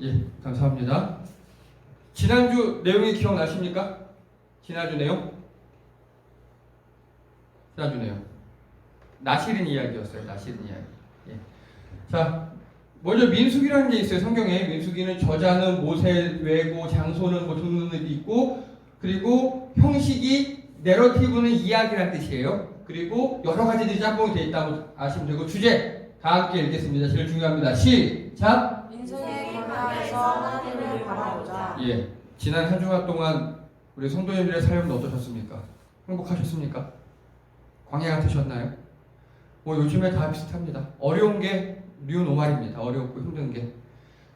예, 감사합니다. 지난주 내용이 기억나십니까? 지난주 내용? 지난주 내용. 나실인 이야기였어요. 나실인 이야기. 예. 자, 먼저 민수기라는 게 있어요. 성경에 민수기는 저자는 모세 외고, 장소는 뭐 듣는 일이 있고, 그리고 형식이 내러티브는 이야기라는 뜻이에요. 그리고 여러 가지들이 짬뽕이 되어 있다고 아시면 되고, 주제 다 함께 읽겠습니다. 제일 중요합니다. 시작. 인생의 광야에서 하나님을 바라보자. 예, 지난 한 주간 동안 우리 성도님들의 삶은 어떠셨습니까? 행복하셨습니까? 광야 같으셨나요? 뭐 요즘에 다 비슷합니다. 어려운 게 뉴노말입니다. 어렵고 힘든 게.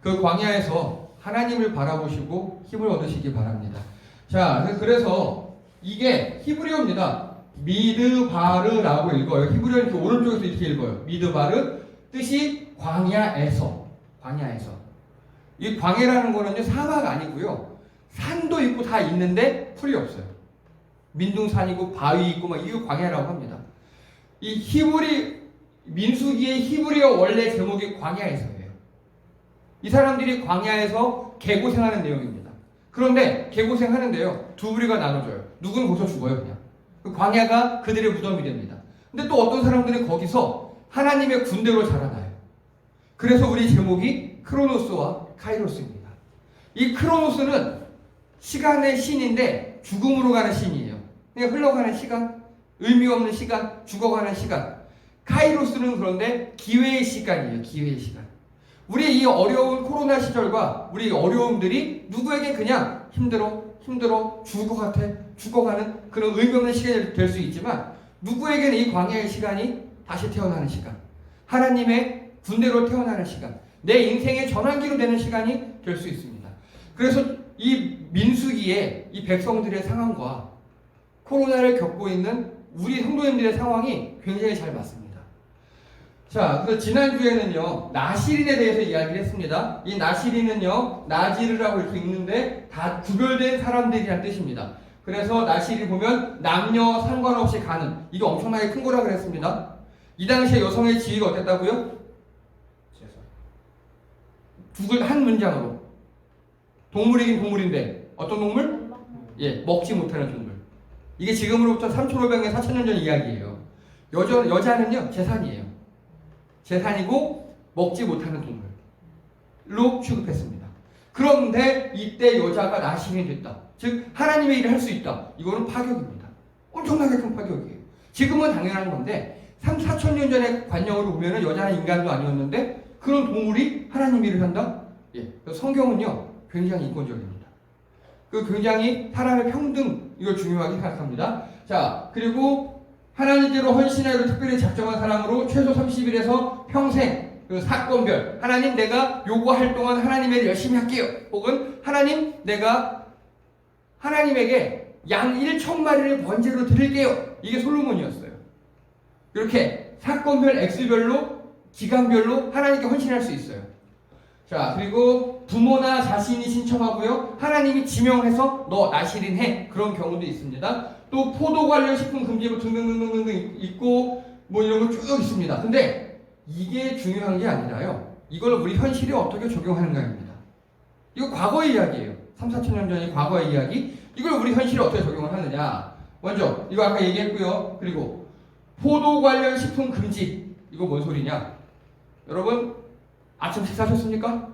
그 광야에서 하나님을 바라보시고 힘을 얻으시기 바랍니다. 자, 그래서 이게 히브리어입니다. 미드바르라고 읽어요. 히브리어 이렇게 오른쪽에서 이렇게 읽어요. 미드바르, 뜻이 광야에서. 광야에서. 이 광야라는 거는요, 사막 아니고요. 산도 있고 다 있는데 풀이 없어요. 민둥산이고 바위 있고 막 이거 광야라고 합니다. 이 민수기의 히브리어 원래 제목이 광야에서예요. 이 사람들이 광야에서 개고생하는 내용입니다. 그런데 개고생하는데요, 두 부류가 나눠져요. 누구는 거기서 죽어요, 그냥. 그 광야가 그들의 무덤이 됩니다. 근데 또 어떤 사람들은 거기서 하나님의 군대로 자라나요. 그래서 우리 제목이 크로노스와 카이로스입니다. 이 크로노스는 시간의 신인데 죽음으로 가는 신이에요. 그냥 흘러가는 시간, 의미 없는 시간, 죽어가는 시간. 카이로스는 그런데 기회의 시간이에요. 기회의 시간. 우리 이 어려운 코로나 시절과 우리 어려움들이 누구에게 그냥 힘들어 죽을 것 같아, 죽어가는 그런 의미 없는 시간이 될 수 있지만, 누구에게는 이 광야의 시간이 다시 태어나는 시간, 하나님의 군대로 태어나는 시간, 내 인생의 전환기로 되는 시간이 될 수 있습니다. 그래서 이 민수기의 이 백성들의 상황과 코로나를 겪고 있는 우리 성도님들의 상황이 굉장히 잘 맞습니다. 자, 그래서 지난주에는요, 나실인에 대해서 이야기를 했습니다. 이 나실인은요, 나지르라고 이렇게 읽는데 다 구별된 사람들이란 뜻입니다. 그래서 나실이 보면 남녀 상관없이 가는, 이게 엄청나게 큰 거라 그랬습니다. 이 당시에 여성의 지위가 어땠다고요? 한 문장으로. 동물이긴 동물인데 어떤 동물? 예, 먹지 못하는 동물. 이게 지금으로부터 3,500년, 4,000년 전 이야기예요. 여자는요, 재산이에요. 재산이고 먹지 못하는 동물로 취급했습니다. 그런데 이때 여자가 나실인이 됐다. 즉 하나님의 일을 할 수 있다. 이거는 파격입니다. 엄청나게 큰 파격이에요. 지금은 당연한 건데 4,000년 전의 관념으로 보면 여자는 인간도 아니었는데 그런 동물이 하나님 일을 한다? 예. 성경은요, 굉장히 인권적입니다. 굉장히 사람의 평등, 이걸 중요하게 생각합니다. 자, 그리고 하나님께로 헌신하기로 특별히 작정한 사람으로 최소 30일에서 평생, 사건별, 하나님 내가 요구할 동안 하나님의 일 열심히 할게요. 혹은 하나님 내가 하나님에게 양 1,000마리를 번제로 드릴게요. 이게 솔로몬이었어요. 이렇게 사건별, X별로, 기간별로 하나님께 헌신할 수 있어요. 자, 그리고 부모나 자신이 신청하고요, 하나님이 지명해서 너 나실인 해. 그런 경우도 있습니다. 또 포도 관련 식품 금지로 등등등등등 있고 뭐 이런 거 쭉 있습니다. 근데 이게 중요한 게 아니라요, 이걸 우리 현실에 어떻게 적용하는가입니다. 이거 과거의 이야기예요. 3,4,000년 전의 과거의 이야기. 이걸 우리 현실에 어떻게 적용을 하느냐. 먼저 이거 아까 얘기했고요. 그리고 포도 관련 식품 금지. 이거 뭔 소리냐? 여러분 아침 식사하셨습니까?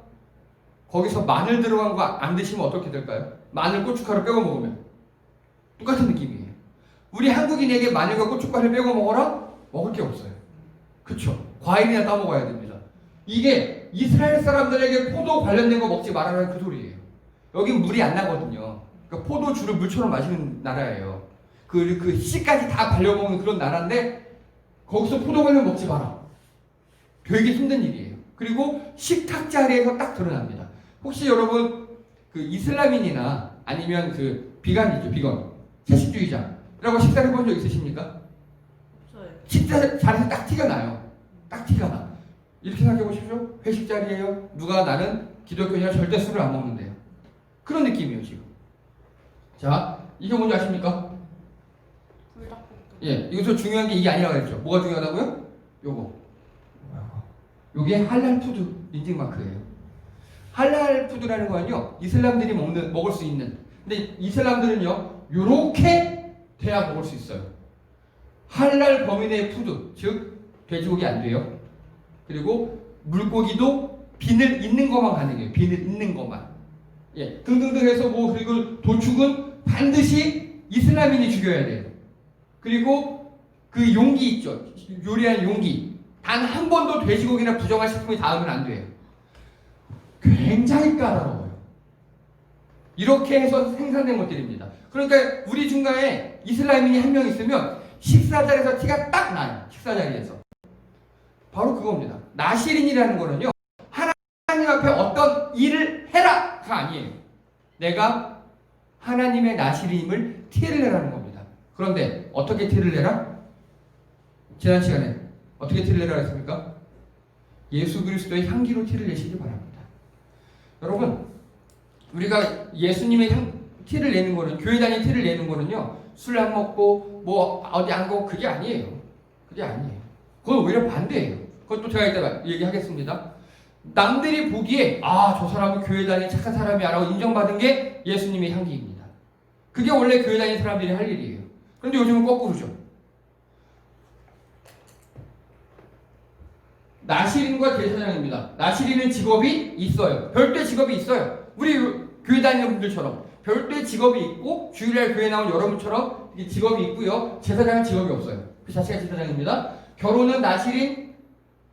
거기서 마늘 들어간 거 안 드시면 어떻게 될까요? 마늘 고춧가루 빼고 먹으면 똑같은 느낌이에요. 우리 한국인에게 마늘과 고춧가루 빼고 먹어라? 먹을 게 없어요. 그쵸? 과일이나 따먹어야 됩니다. 이게 이스라엘 사람들에게 포도 관련된 거 먹지 말아라는 그 소리예요. 여긴 물이 안 나거든요. 그러니까 포도주를 물처럼 마시는 나라예요. 그 씨까지 다 발려먹는 그런 나라인데 거기서 포도 관련 먹지 마라. 되게 힘든 일이에요. 그리고 식탁 자리에서 딱 드러납니다. 혹시 여러분 그 이슬람인이나 아니면 그 비건이죠, 비건, 채식주의자라고 식사를 해본 적 있으십니까? 없어요. 식사 자리에서 딱 티가 나요. 딱 티가 나. 이렇게 생각해 보십시오. 회식 자리예요. 누가 나는 기독교인이라 절대 술을 안 먹는데요. 그런 느낌이에요 지금. 자, 이게 뭔지 아십니까? 불닭볶음. 예, 여기서 중요한 게 이게 아니라고 했죠. 뭐가 중요하다고요? 요거. 요게 할랄 푸드 인증 마크예요. 할랄 푸드라는 거는요, 이슬람들이 먹을 수 있는. 근데 이슬람들은요, 요렇게 돼야 먹을 수 있어요. 할랄 범위 내의 푸드, 즉 돼지고기 안 돼요. 그리고 물고기도 비늘 있는 것만 가능해요. 비늘 있는 것만. 예, 등등등 해서 뭐, 그리고 도축은 반드시 이슬람인이 죽여야 돼요. 그리고 그 용기 있죠. 요리하는 용기. 단 한 번도 돼지고기나 부정한 식품이 닿으면 안 돼요. 굉장히 까다로워요. 이렇게 해서 생산된 것들입니다. 그러니까 우리 중간에 이슬람인이 한 명 있으면 식사 자리에서 티가 딱 나요. 식사 자리에서. 바로 그겁니다. 나시린이라는 거는요, 하나님 앞에 어떤 일을 해라가 아니에요. 내가 하나님의 나시린임을 티를 내라는 겁니다. 그런데 어떻게 티를 내라? 지난 시간에 어떻게 티를 내라 했습니까? 예수 그리스도의 향기로 티를 내시기 바랍니다. 여러분, 우리가 예수님의 티를 내는 거는, 교회 다니는 티를 내는 거는요, 술 안 먹고 뭐 어디 안 가고 그게 아니에요. 그게 아니에요. 그건 오히려 반대예요. 그것도 제가 이따가 얘기하겠습니다. 남들이 보기에 저 사람은 교회 다니는 착한 사람이야라고 인정받은 게 예수님의 향기입니다. 그게 원래 교회 다니는 사람들이 할 일이에요. 그런데 요즘은 거꾸로죠. 나시린과 제사장입니다. 나시린은 직업이 있어요. 별도의 직업이 있어요. 우리 교회 다니는 분들처럼 별도의 직업이 있고, 주일날 교회 나온 여러분처럼 직업이 있고요. 제사장은 직업이 없어요. 그 자체가 제사장입니다. 결혼은 나시린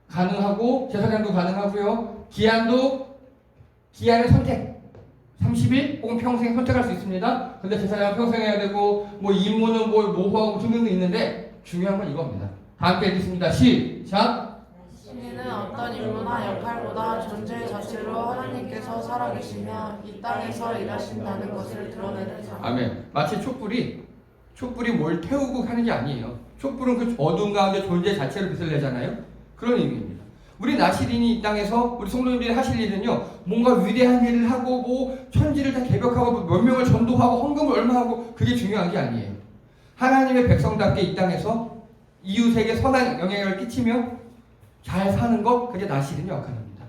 가능하고 제사장도 가능하고요. 기한은 선택. 30일 혹은 평생 선택할 수 있습니다. 근데 제사장은 평생 해야 되고, 뭐 임무는 뭐 모호하고 등등등 있는데, 중요한 건 이겁니다. 다 함께 읽겠습니다. 시작. 신인은 어떤 임무나 역할보다 존재 자체로 하나님께서 살아계시며 이 땅에서 일하신다는 것을 드러내는 사람. 아멘. 마치 촛불이 뭘 태우고 하는 게 아니에요. 촛불은 그 어두운 가운데 존재 자체로 빛을 내잖아요. 그런 의미입니다. 우리 나시린이 이 땅에서 우리 성도님들이 하실 일은요, 뭔가 위대한 일을 하고 뭐 천지를 다 개벽하고 뭐 몇 명을 전도하고 헌금을 얼마 하고, 그게 중요한 게 아니에요. 하나님의 백성답게 이 땅에서 이웃에게 선한 영향을 끼치며 잘 사는 것, 그게 나시린 역할입니다.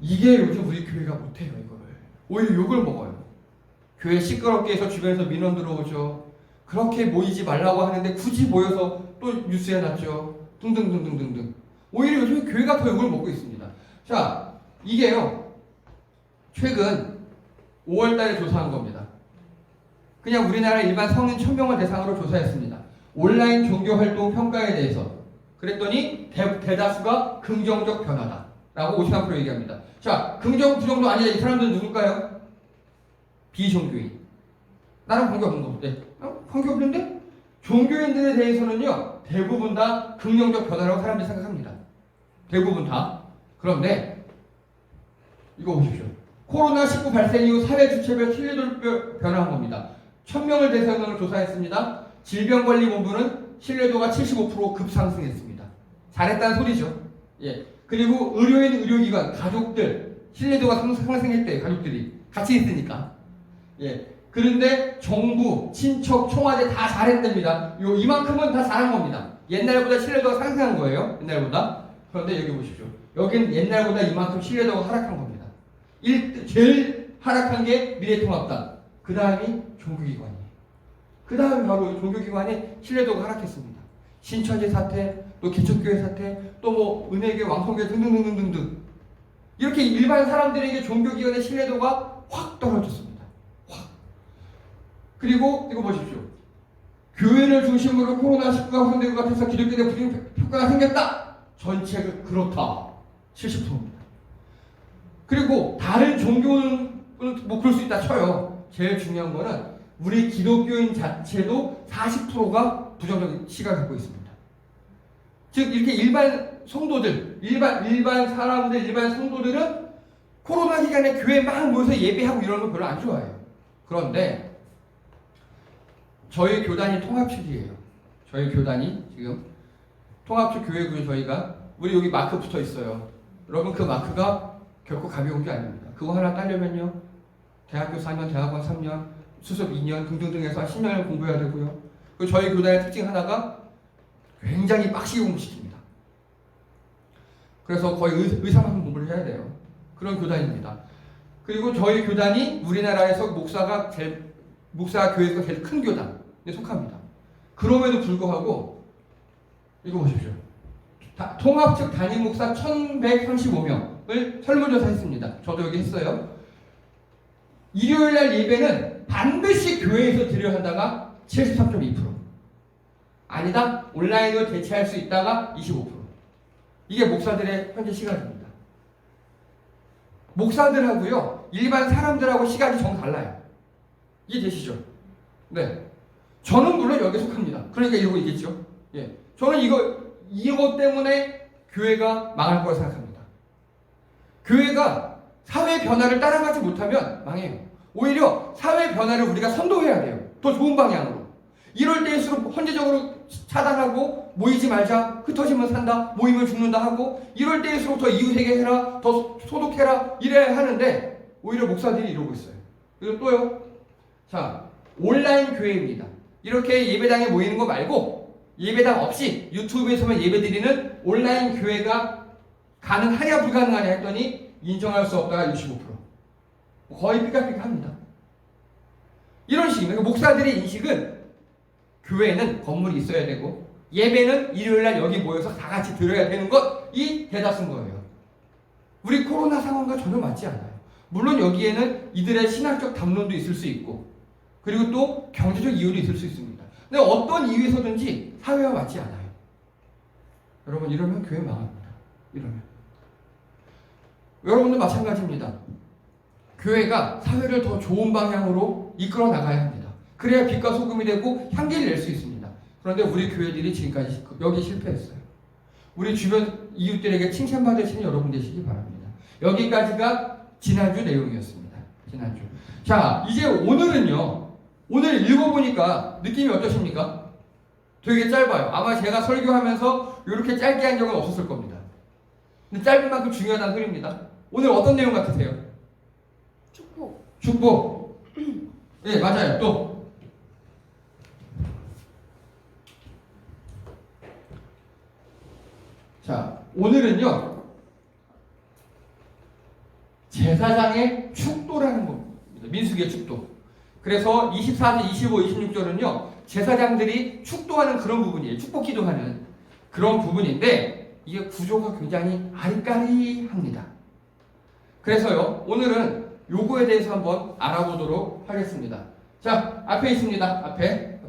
이게 요즘 우리 교회가 못해요. 이거를 오히려 욕을 먹어요. 교회 시끄럽게 해서 주변에서 민원 들어오죠. 그렇게 모이지 말라고 하는데 굳이 모여서 또 뉴스에 났죠. 등등등등등등. 오히려 요즘 교회가 더 욕을 먹고 있습니다. 자, 이게요, 최근 5월달에 조사한 겁니다. 그냥 우리나라 일반 성인 1000명을 대상으로 조사했습니다. 온라인 종교활동 평가에 대해서. 그랬더니 대다수가 긍정적 변화다라고 53% 얘기합니다. 자, 긍정, 부정도 아니라 이 사람들은 누굴까요? 비종교인. 나랑 관계없는 건데. 관계없는데? 종교인들에 대해서는요, 대부분 다 긍정적 변화라고 사람들이 생각합니다. 대부분 다. 그런데 이거 보십시오. 코로나19 발생 이후 사회 주체별 신뢰도를 변화한 겁니다. 1000명을 대상으로 조사했습니다. 질병관리본부는 신뢰도가 75% 급상승했습니다. 잘했다는 소리죠. 예. 그리고 의료인, 의료기관, 가족들 신뢰도가 상승했대요. 가족들이 같이 있으니까. 예. 그런데 정부, 친척, 청와대 다 잘했답니다. 이만큼은 다 잘한 겁니다. 옛날보다 신뢰도가 상승한 거예요. 옛날보다. 그런데 여기 보십시오. 여긴 옛날보다 이만큼 신뢰도가 하락한 겁니다. 제일 하락한 게 미래통합당. 그 다음이 종교기관이에요. 그 다음에 바로 종교기관의 신뢰도가 하락했습니다. 신천지 사태, 또 개척교회 사태, 또 뭐 은혜교회, 왕성교회 등등등등등. 이렇게 일반 사람들에게 종교기관의 신뢰도가 확 떨어졌습니다. 확. 그리고 이거 보십시오. 교회를 중심으로 코로나19가 확산된 것 같아서 기독교에 부정평가가 생겼다. 전체가 그렇다. 70%입니다. 그리고 다른 종교는 뭐 그럴 수 있다 쳐요. 제일 중요한 거는 우리 기독교인 자체도 40%가 부정적인 시각을 갖고 있습니다. 즉 이렇게 일반 성도들, 일반 사람들, 일반 성도들은 코로나 기간에 교회 막 모여서 예배하고 이런 거 별로 안 좋아해요. 그런데 저희 교단이 통합축이에요. 저희 교단이 지금 통합축 교회고요. 저희가 우리 여기 마크 붙어 있어요. 여러분, 그 마크가 결코 가벼운 게 아닙니다. 그거 하나 따려면요, 대학교 4년, 대학원 3년, 수습 2년 등등등 해서 10년을 공부해야 되고요. 그리고 저희 교단의 특징 하나가 굉장히 빡시게 공부시킵니다. 그래서 거의 의사만 공부를 해야 돼요. 그런 교단입니다. 그리고 저희 교단이 우리나라에서 목사 교회에서 제일 큰 교단에 속합니다. 그럼에도 불구하고 이거 보십시오. 통합 측 단임 목사 1135명을 설문조사했습니다. 저도 여기 했어요. 일요일날 예배는 반드시 교회에서 드려야 한다가 73.2%. 아니다. 온라인으로 대체할 수 있다가 25%. 이게 목사들의 현재 시각입니다. 목사들하고요, 일반 사람들하고 시각이 정 달라요. 이해되시죠? 네. 저는 물론 여기에 속합니다. 그러니까 이러고 있겠죠? 예. 저는 이것 때문에 교회가 망할 거라 생각합니다. 교회가 사회 변화를 따라가지 못하면 망해요. 오히려 사회 변화를 우리가 선도해야 돼요. 더 좋은 방향으로. 이럴 때일수록 헌재적으로 차단하고 모이지 말자, 흩어지면 산다, 모이면 죽는다 하고 이럴 때일수록 더 이웃에게 더 소독해라 이래야 하는데 오히려 목사들이 이러고 있어요. 그리고 또요. 자, 온라인 교회입니다. 이렇게 예배당에 모이는 거 말고 예배당 없이 유튜브에서만 예배드리는 온라인 교회가 가능하냐 불가능하냐 했더니 인정할 수 없다가 65%. 거의 삐까삐까합니다. 이런 식입니다. 그러니까 목사들의 인식은 교회는 건물이 있어야 되고 예배는 일요일날 여기 모여서 다 같이 들어야 되는 것이 대다수인 거예요. 우리 코로나 상황과 전혀 맞지 않아요. 물론 여기에는 이들의 신학적 담론도 있을 수 있고 그리고 또 경제적 이유도 있을 수 있습니다. 근데 어떤 이유에서든지 사회와 맞지 않아요. 여러분 이러면 교회 망합니다. 이러면 여러분도 마찬가지입니다. 교회가 사회를 더 좋은 방향으로 이끌어 나가야 합니다. 그래야 빛과 소금이 되고 향기를 낼 수 있습니다. 그런데 우리 교회들이 지금까지 여기 실패했어요. 우리 주변 이웃들에게 칭찬받으시는 여러분 되시기 바랍니다. 여기까지가 지난주 내용이었습니다. 지난주. 자, 이제 오늘은요. 오늘 읽어보니까 느낌이 어떠십니까? 되게 짧아요. 아마 제가 설교하면서 이렇게 짧게 한 적은 없었을 겁니다. 근데 짧은 만큼 중요하다는 소리입니다. 오늘 어떤 내용 같으세요? 축복. 축복. 예, 맞아요. 또. 자, 오늘은요. 제사장의 축도라는 겁니다. 민수기의 축도. 그래서 24절, 25, 26절은요. 제사장들이 축도하는 그런 부분이에요. 축복 기도하는 그런 부분인데 이게 구조가 굉장히 아리까리합니다. 그래서요. 오늘은 요거에 대해서 한번 알아보도록 하겠습니다. 자, 앞에 있습니다. 앞에.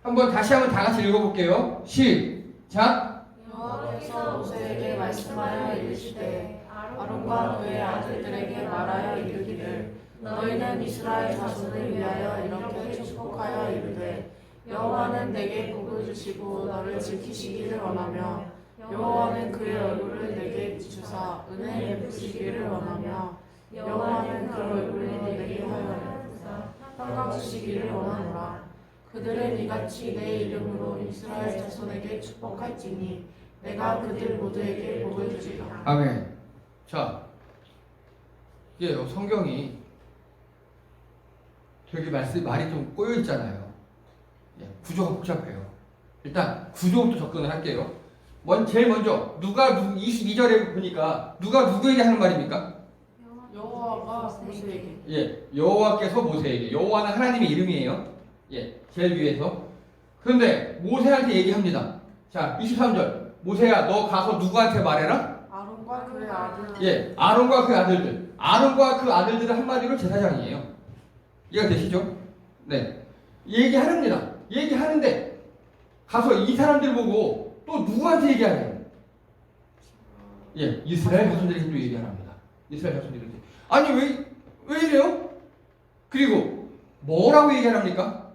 한번 다시 한번 다 같이 읽어볼게요. 시작. 여호와께서 모세에게 말씀하여 이르시되 아론과 그의 아들들에게 말하여 이르기를 너희는 이스라엘 자손을 위하여 이렇게 축복하여 이르되 여호와는 내게 복을 주시고 너를 지키시기를 원하며 여호와는 그의 얼굴을 내게 비추사 은혜 베푸시기를 원하며 여호와는 그 얼굴로 내게 하여 평강 주시기를 원하노라. 그들은 이같이 내 이름으로 이스라엘 자손에게 축복할지니 내가 그들 모두에게 복을 주리라. 아멘. 자, 이게 성경이 되게 말이 좀 꼬여 있잖아요. 예, 구조가 복잡해요. 일단 구조부터 접근을 할게요. 제일 먼저 누가 22절에 보니까 누가 누구에게 하는 말입니까? 여호와가 모세에게. 예, 여호와께서 모세에게. 여호와는 하나님의 이름이에요. 예, 제일 위에서. 그런데 모세한테 얘기합니다. 자, 23절. 모세야, 너 가서 누구한테 말해라? 아론과 그의 아들. 예, 아론과 그 아들들. 아론과 그 아들들은 한마디로 제사장이에요. 이해가 되시죠? 네. 얘기합니다. 얘기하는데 가서 이 사람들 보고 또 누구한테 얘기하래요? 예, 이스라엘 자손들에게 또 얘기합니다. 이스라엘 자손들에게. 아니 왜 이래요? 그리고 뭐라고 얘기합니까?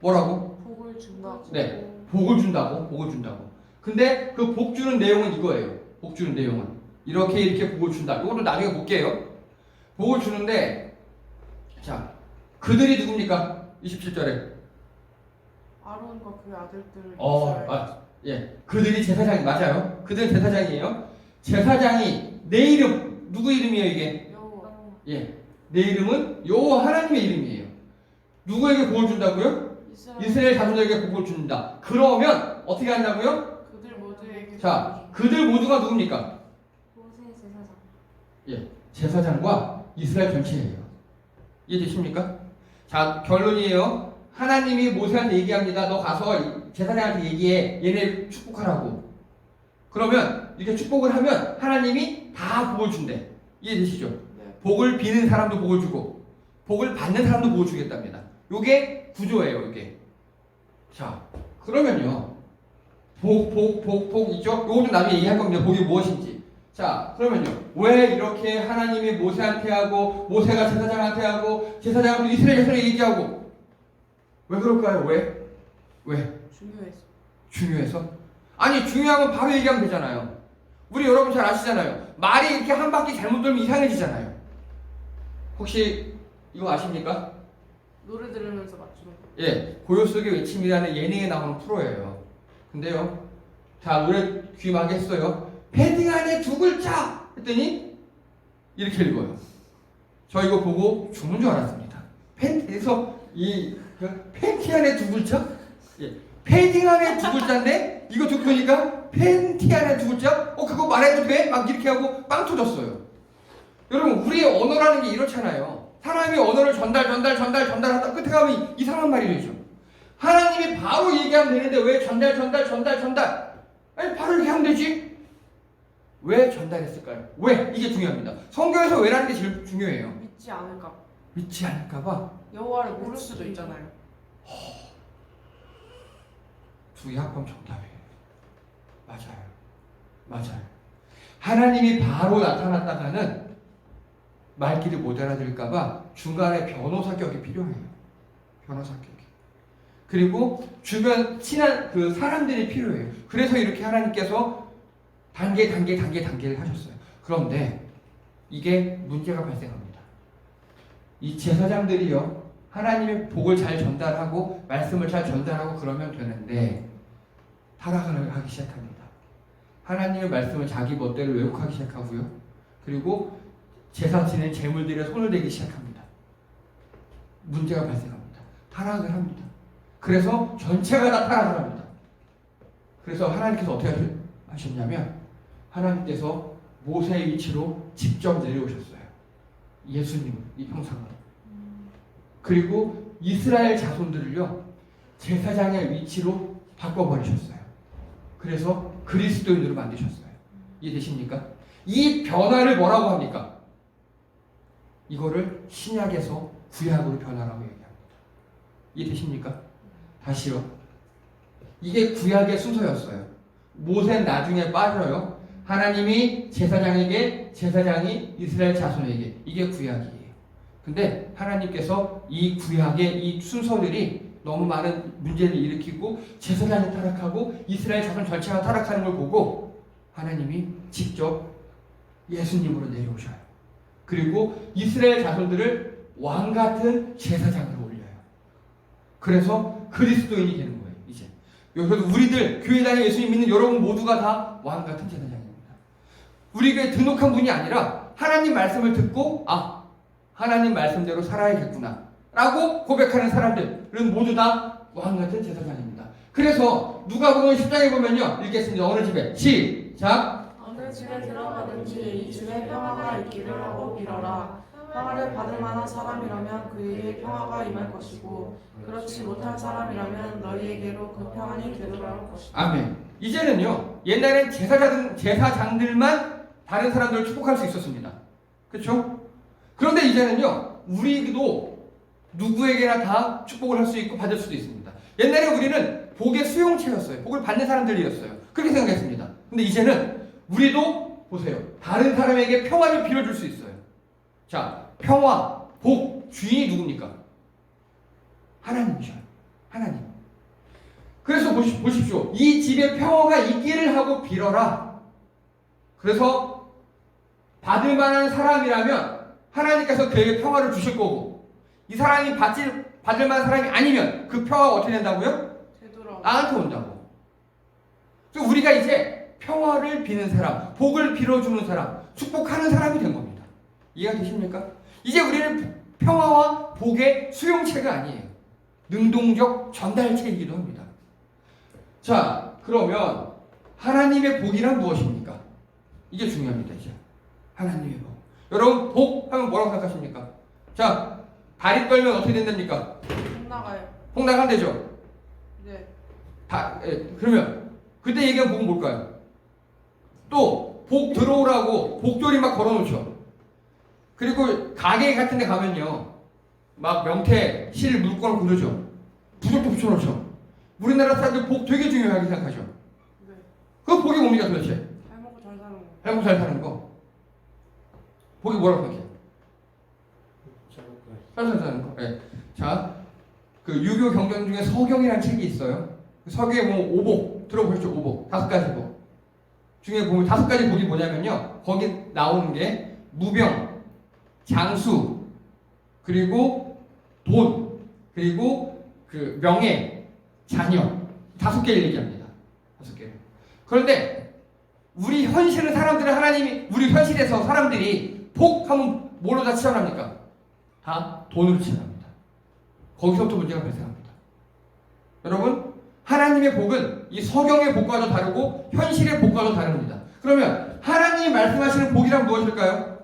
뭐라고? 복을 준다고. 네, 복을 준다고. 근데 그 복 주는 내용은 이거예요. 복 주는 내용은 이렇게 복을 준다. 이것도 나중에 볼게요. 복을 주는데 자, 그들이 누굽니까? 27절에 아론과 그의 아들들. 예, 그들이 제사장이 맞아요. 그들은 제사장이에요. 제사장이 내 이름 누구 이름이에요 이게? 여호와. 예, 내 이름은 여호와 하나님의 이름이에요. 누구에게 복을 준다고요? 이스라엘 자손에게 복을 준다. 그러면 어떻게 한다고요? 그들 모두에게. 자, 그들 모두가 누굽니까? 모세 제사장. 예, 제사장과 이스라엘 전체예요. 이해되십니까? 자, 결론이에요. 하나님이 모세한테 얘기합니다. 너 가서 제사장한테 얘기해. 얘네 축복하라고. 그러면 이렇게 축복을 하면 하나님이 다 복을 준대. 이해되시죠? 네. 복을 비는 사람도 복을 주고 복을 받는 사람도 복을 주겠답니다. 요게 구조예요. 이게. 자, 그러면요. 복 있죠? 요것도 나중에 얘기할 겁니다. 복이 무엇인지. 자, 그러면요. 왜 이렇게 하나님이 모세한테 하고 모세가 제사장한테 하고 제사장은 이스라엘 자손에 얘기하고 왜 그럴까요? 왜? 중요해서? 아니, 중요한 건 바로 얘기하면 되잖아요. 우리 여러분 잘 아시잖아요. 말이 이렇게 한 바퀴 잘못 돌면 이상해지잖아요. 혹시 이거 아십니까? 노래 들으면서 맞추는 거. 예, 고요 속의 외침이라는 예능에 나오는 프로예요. 근데요, 자, 노래 귀 막 했어요. 패딩 안에 두 글자! 했더니 이렇게 읽어요. 저 이거 보고 죽는 줄 알았습니다. 팬티에서 팬티 안에 두 글자? 예, 패딩 안에 두 글자인데 이거 듣고 보니까 팬티 안에 두 글자? 그거 말해도 돼? 막 이렇게 하고 빵 터졌어요. 여러분, 우리의 언어라는 게 이렇잖아요. 사람이 언어를 전달하다 끝에 가면 이상한 말이 되죠. 하나님이 바로 얘기하면 되는데 왜 전달? 아니, 바로 이렇게 하면 되지. 왜 전달했을까요? 왜? 이게 중요합니다. 성경에서 왜라는 게 제일 중요해요. 믿지 않을까 봐. 여호와를 모를 수도 있잖아요. 두 개 합하면 정답이에요. 맞아요. 하나님이 바로 나타났다가는 말귀를 못 알아들을까 봐 중간에 변호사 격이 필요해요. 변호사 격이. 그리고 주변 친한 그 사람들이 필요해요. 그래서 이렇게 하나님께서 단계를 하셨어요. 그런데 이게 문제가 발생합니다. 이 제사장들이요, 하나님의 복을 잘 전달하고 말씀을 잘 전달하고 그러면 되는데 타락을 하기 시작합니다. 하나님의 말씀을 자기 멋대로 왜곡하기 시작하고요. 그리고 제사 지낸 제물들에 손을 대기 시작합니다. 문제가 발생합니다. 타락을 합니다. 그래서 전체가 다 타락을 합니다. 그래서 하나님께서 어떻게 하셨냐면 하나님께서 모세의 위치로 직접 내려오셨어요. 예수님 이 형상으로. 그리고 이스라엘 자손들을요, 제사장의 위치로 바꿔버리셨어요. 그래서 그리스도인으로 만드셨어요. 이해되십니까? 이 변화를 뭐라고 합니까? 이거를 신약에서 구약으로 변화라고 얘기합니다. 이해되십니까? 다시요. 이게 구약의 순서였어요. 모세는 나중에 빠져요. 하나님이 제사장에게, 제사장이 이스라엘 자손에게. 이게 구약이에요. 근데 하나님께서 이 구약의 이 순서들이 너무 많은 문제를 일으키고 제사장이 타락하고 이스라엘 자손 전체가 타락하는 걸 보고 하나님이 직접 예수님으로 내려오셔요. 그리고 이스라엘 자손들을 왕 같은 제사장으로 올려요. 그래서 그리스도인이 되는 거예요. 이제 그래서 우리들 교회 다니는 예수님 믿는 여러분 모두가 다 왕 같은 제사장입니다. 우리 교회 등록한 분이 아니라 하나님 말씀을 듣고 하나님 말씀대로 살아야겠구나 라고 고백하는 사람들은 모두 다 왕 같은 제사장입니다. 그래서 누가복음 10장에 보면요, 읽겠습니다. 어느 집에 시작. 어느 집에 들어가든지 이 집에 평화가 있기를 하고 빌어라. 평화를 받을 만한 사람이라면 그에게 평화가 임할 것이고 그렇지 못한 사람이라면 너희에게로 그 평안이 되돌아올 것이다. 아멘. 이제는요, 옛날엔 제사장들만 다른 사람들을 축복할 수 있었습니다. 그렇죠? 그런데 이제는요, 우리도 누구에게나 다 축복을 할 수 있고 받을 수도 있습니다. 옛날에 우리는 복의 수용체였어요. 복을 받는 사람들이었어요. 그렇게 생각했습니다. 근데 이제는 우리도 보세요. 다른 사람에게 평화를 빌어줄 수 있어요. 자, 평화, 복, 주인이 누굽니까? 하나님이죠. 하나님. 그래서 보십시오. 이 집에 평화가 있기를 하고 빌어라. 그래서 받을 만한 사람이라면 하나님께서 그에게 평화를 주실 거고, 이 사람이 받을 만한 사람이 아니면 그 평화가 어떻게 된다고요? 나한테 온다고. 그래서 우리가 이제 평화를 비는 사람, 복을 빌어주는 사람, 축복하는 사람이 된 겁니다. 이해가 되십니까? 이제 우리는 평화와 복의 수용체가 아니에요. 능동적 전달체이기도 합니다. 자, 그러면 하나님의 복이란 무엇입니까? 이게 중요합니다. 이제 하나님의 복. 여러분 복 하면 뭐라고 생각하십니까? 자, 다리 떨면 어떻게 된답니까? 나가요. 복 나간대죠. 네. 그러면 그때 얘기한 복은 뭘까요? 또 복 들어오라고 복조리 막 걸어놓죠. 그리고 가게 같은 데 가면요, 막 명태, 실, 물건을 고르죠. 부적도 붙여놓죠. 우리나라 사람들 복 되게 중요하게 생각하죠. 네. 그 복이 뭡니까 도대체? 잘 먹고 잘 사는 거. 잘 먹고 잘 사는 거. 복이 뭐라고 생각해요? 잘 사는 거. 네. 자, 그 유교 경전 중에 서경이라는 책이 있어요. 그 서경에 보면 오복 들어보셨죠? 오복 5가지 복 중에 보면 5가지 복이 뭐냐면요, 거기 나오는 게 무병, 장수, 그리고 돈, 그리고 그 명예, 자녀 5개를 얘기합니다. 5개를. 그런데 우리 현실은 사람들은 하나님이 우리 현실에서 사람들이 복하면 뭘로 다 치환합니까? 다 돈으로 치환합니다. 거기서부터 문제가 발생합니다. 여러분, 하나님의 복은 이 서경의 복과도 다르고 현실의 복과도 다릅니다. 그러면 하나님이 말씀하시는 복이란 무엇일까요?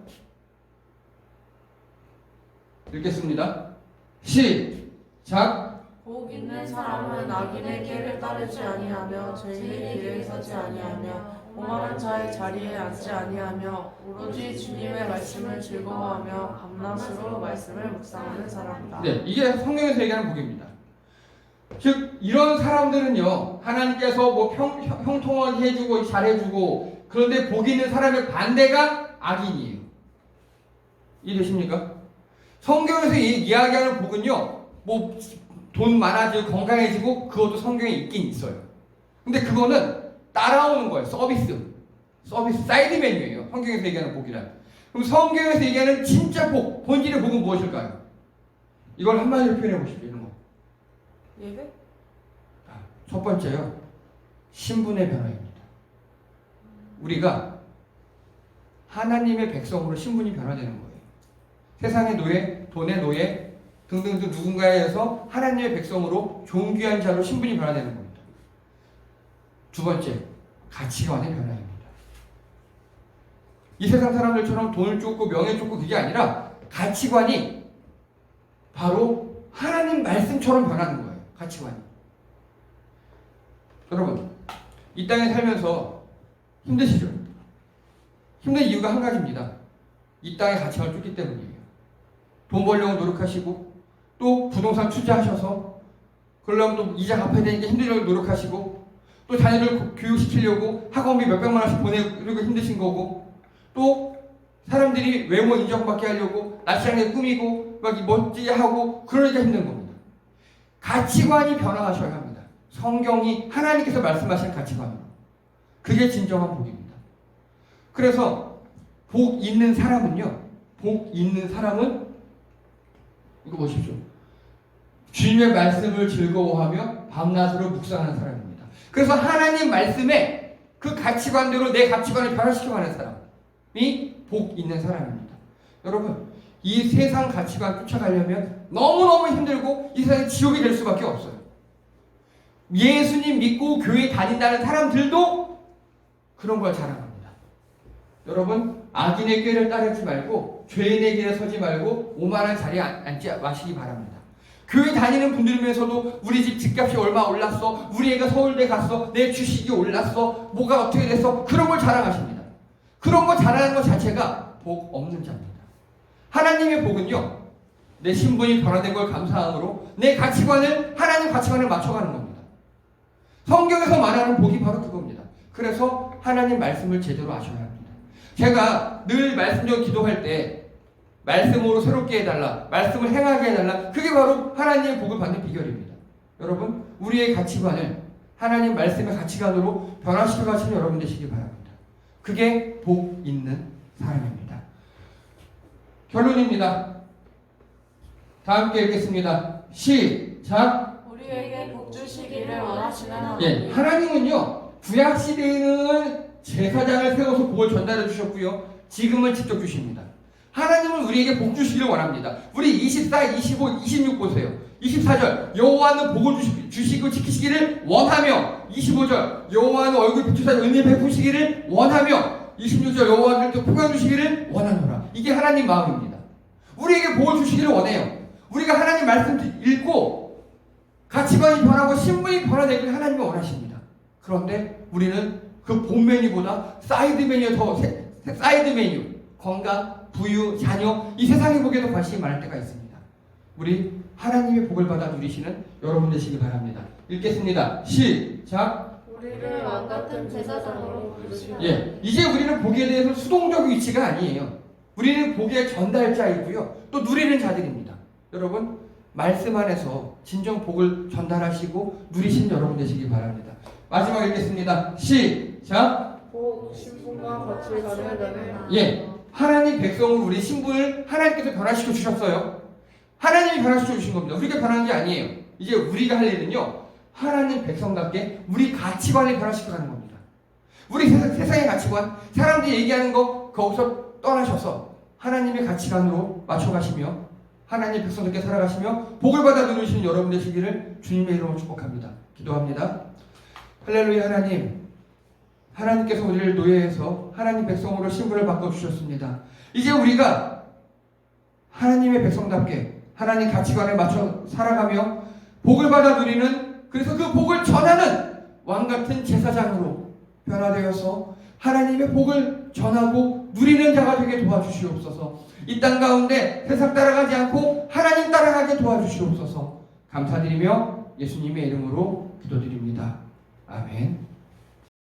읽겠습니다. 시작. 복 있는 사람은 악인의 길을 따르지 아니하며 죄인의 길에 서지 아니하며 오만한 자의 자리에 앉지 아니하며 오로지 주님의 말씀을 즐거워하며 밤낮으로 말씀을 묵상하는 사람이다. 네, 이게 성경에서 얘기하는 복입니다. 즉 이런 사람들은요, 하나님께서 뭐 형통하게 해주고 잘해주고, 그런데 복 있는 사람의 반대가 악인이에요. 이해되십니까? 성경에서 이야기하는 복은요, 뭐 돈 많아지고 건강해지고 그것도 성경에 있긴 있어요. 근데 그거는 따라오는 거예요. 서비스 사이드 메뉴예요. 성경에서 얘기하는 복이란. 그럼 성경에서 얘기하는 진짜 복, 본질의 복은 무엇일까요? 이걸 한마디로 표현해 보십시오. 이런 거. 예배? 첫 번째요, 신분의 변화입니다. 우리가 하나님의 백성으로 신분이 변화되는 거예요. 세상의 노예, 돈의 노예 등등등 누군가에 의해서 하나님의 백성으로 존귀한 자로 신분이 변화되는 겁니다. 두 번째, 가치관의 변화입니다. 이 세상 사람들처럼 돈을 쫓고 명예 쫓고 그게 아니라 가치관이 바로 하나님 말씀처럼 변하는 거예요. 가치관이. 여러분, 이 땅에 살면서 힘드시죠? 힘든 이유가 한 가지입니다. 이 땅의 가치관을 쫓기 때문이에요. 돈 벌려고 노력하시고, 또 부동산 투자하셔서 그러려면 또 이자 갚아야 되니까 힘들려고 노력하시고, 또 자녀들 교육시키려고 학원비 몇백만 원씩 보내려고 힘드신 거고, 또 사람들이 외모 인정받게 하려고 낯장에 꾸미고 막 멋지게 하고 그러니까 힘든 겁니다. 가치관이 변화하셔야 합니다. 성경이 하나님께서 말씀하신 가치관으로. 그게 진정한 복입니다. 그래서 복 있는 사람은요, 복 있는 사람은 이거 보십시오. 주님의 말씀을 즐거워하며 밤낮으로 묵상하는 사람입니다. 그래서 하나님 말씀에 그 가치관대로 내 가치관을 변화시켜가는 사람이 복 있는 사람입니다. 여러분, 이 세상 가치관 쫓아가려면 너무너무 힘들고 이 세상이 지옥이 될 수밖에 없어요. 예수님 믿고 교회 다닌다는 사람들도 그런 걸 자랑합니다. 여러분, 악인의 꾀를 따르지 말고 죄인의 길에 서지 말고 오만한 자리에 앉지 마시기 바랍니다. 교회 다니는 분들면서도 우리 집 집값이 얼마 올랐어, 우리 애가 서울대 갔어, 내 주식이 올랐어, 뭐가 어떻게 됐어, 그런 걸 자랑하십니다. 그런 거 자랑하는 것 자체가 복 없는 자입니다. 하나님의 복은요, 내 신분이 변화된 걸 감사함으로 내 가치관을 하나님 가치관에 맞춰가는 겁니다. 성경에서 말하는 복이 바로 그겁니다. 그래서 하나님 말씀을 제대로 아셔야 합니다. 제가 늘 말씀적 기도할 때 말씀으로 새롭게 해달라, 말씀을 행하게 해달라, 그게 바로 하나님의 복을 받는 비결입니다. 여러분, 우리의 가치관을 하나님 말씀의 가치관으로 변화시켜 가시는 여러분 되시기 바랍니다. 그게 복 있는 사람입니다. 결론입니다. 다 함께 읽겠습니다. 시작. 우리에게 복 주시기를 원하시는 하나님. 예, 하나님은요, 구약 시대에는 제사장을 세워서 복을 전달해 주셨고요, 지금은 직접 주십니다. 하나님은 우리에게 복 주시기를 원합니다. 우리 24, 25, 26 보세요. 24절, 여호와는 복을 주시고 지키시기를 원하며, 25절, 여호와는 얼굴 비추사 은혜 베푸시기를 원하며, 26절 여호와 그리스도 복을 주시기를 원하노라. 이게 하나님 마음입니다. 우리에게 복을 주시기를 원해요. 우리가 하나님 말씀 읽고 가치관이 변하고 신분이 변화되기를 하나님이 원하십니다. 그런데 우리는 그 본 메뉴보다 사이드 메뉴에 더 사이드 메뉴, 건강, 부유, 자녀, 이 세상의 복에도 관심이 많을 때가 있습니다. 우리 하나님의 복을 받아 누리시는 여러분 되시기 바랍니다. 읽겠습니다. 시작. 우리를 왕 같은 제사장으로 부르시며 예, 이제 우리는 복에 대해서 수동적 위치가 아니에요. 우리는 복의 전달자이고요. 또 누리는 자들입니다. 여러분, 말씀 안에서 진정 복을 전달하시고 누리신 여러분 되시기 바랍니다. 마지막 읽겠습니다. 시작. 복, 신분과 거칠 가능하다는 예, 하나님 백성으로 우리 신분을 하나님께서 변화시켜 주셨어요. 하나님이 변화시켜 주신 겁니다. 우리가 변하는 게 아니에요. 이제 우리가 할 일은요, 하나님 백성답게 우리 가치관을 변화시켜 가는 겁니다. 우리 세상의 가치관, 사람들이 얘기하는 거 거기서 떠나셔서 하나님의 가치관으로 맞춰가시며 하나님 백성답게 살아가시며 복을 받아 누리시는 여러분 되시기를 주님의 이름으로 축복합니다. 기도합니다. 할렐루야. 하나님께서 우리를 노예해서 하나님 백성으로 신분을 바꿔주셨습니다. 이제 우리가 하나님의 백성답게 하나님 가치관에 맞춰 살아가며 복을 받아 누리는, 그래서 그 복을 전하는 왕같은 제사장으로 변화되어서 하나님의 복을 전하고 누리는 자가 되게 도와주시옵소서. 이 땅 가운데 세상 따라가지 않고 하나님 따라가게 도와주시옵소서. 감사드리며 예수님의 이름으로 기도드립니다. 아멘.